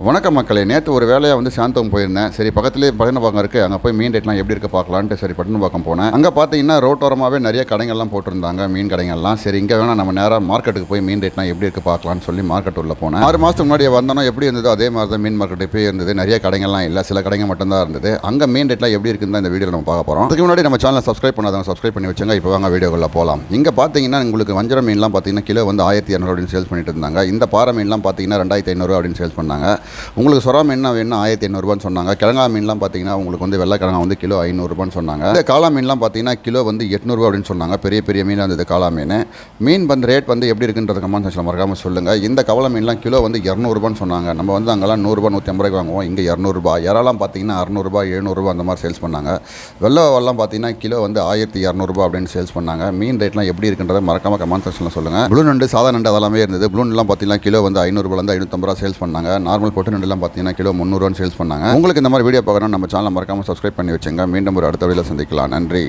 வணக்கம் மக்களே. நேற்று ஒரு வேலையாக வந்து சாந்தம் போயிருந்தேன். சரி பக்கத்துலேயே பட்டினப்பாக்கம் இருக்குது, அங்கே போய் மீன் ரேட்லாம் எப்படி இருக்க பார்க்கலான்ட்டு சரி பட்டினப்பாக்கம் போனேன். அங்கே பார்த்தீங்கன்னா ரோட்டோரமாகவே நிறைய கடைகள்லாம் போட்டிருந்தாங்க, மீன் கடைகள்லாம். சரி இங்கே வேணால் நம்ம நேராக மார்க்கெட்டுக்கு போய் மீன் ரேட்லாம் எப்படி இருக்க பார்க்கலான்னு சொல்லி மார்க்கெட் உள்ள போனேன். 6 மாதத்துக்கு முன்னாடி வந்தோன்னா எப்படி இருந்ததோ அதே மாதிரி தான் மீன் மார்க்கெட் போய் இருந்தது. நிறைய கடைகள்லாம் இல்லை, சில கடைகள் மட்டும்தான் இருந்தது. அங்கே மீன் ரேட்லாம் எப்படி இருக்குன்னு தான் இந்த வீடியோவில் நம்ம பார்க்க போகிறோம். அதுக்கு முன்னாடி நம்ம சேனலை சப்ஸ்கிரைப் பண்ணாதவங்க சப்ஸ்கிரைப் பண்ணி வச்சுங்க. இப்போ வாங்க வீடியோக்குள்ள போகலாம். இங்கே பார்த்தீங்கன்னா உங்களுக்கு வஞ்சர மீன்லாம் பார்த்தீங்கன்னா கிலோ வந்து 1200 அப்படின்னு சேல்ஸ் பண்ணிட்டு இருந்தாங்க. இந்த பாறை மீன்லாம் பார்த்தீங்கன்னா 2500 அப்படின்னு சேல்ஸ் பண்ணாங்க. உங்களுக்கு சொரா மீன் வேணும் 1500 சொன்னாங்க. கிழங்கா மீன்லாம் பார்த்தீங்கன்னா உங்களுக்கு வந்து வெள்ளைக்கிழங்கா வந்து கிலோ 500 சொன்னாங்க. இந்த காளா மீன்லாம் பார்த்தீங்கன்னா கிலோ வந்து 800 அப்படின்னு சொன்னாங்க. பெரிய பெரிய மீன் இருந்தது காளா மீன். மீன் வந்து ரேட் வந்து எப்படி இருக்குன்றது கமெண்ட் செக்ஷனில் மறக்காம சொல்லுங்கள். இந்த கவலை மீன்லாம் கிலோ வந்து 200 சொன்னாங்க. நம்ம வந்து அங்கெல்லாம் 100 150 வாங்குவோம், இங்கே 200. இறாலாம் பார்த்தீங்கன்னா 600 700 அந்த மாதிரி சேல்ஸ் பண்ணாங்க. வெள்ளைவெல்லாம் பார்த்தீங்கன்னா கிலோ வந்து 1200 அப்படின்னு சேல்ஸ் பண்ணாங்க. மீன் ரேட்லாம் எப்படி இருக்குன்றதை மறக்காம கமெண்ட் செக்ஷனில் சொல்லுங்கள். ப்ளூ நண்டு சாதா நண்டு அதெல்லாமே இருந்தது. ப்ளூ நண்டுலாம் பார்த்தீங்கன்னா கிலோ வந்து 500 550 சேல்ஸ் பண்ணாங்க. நார்மல் பொட்டு நண்டுலாம் பார்த்தீங்கன்னா கிலோ 300 சேல்ஸ் பண்ணாங்க. உங்களுக்கு இந்த மாதிரி வீடியோ பார்க்கணும் நம்ம சேனலை மறக்காம சப்ஸ்கிரைப் பண்ணி வச்சுங்க. மீண்டும் ஒரு அடுத்த வீடியோவில் சந்திக்கலாம். நன்றி.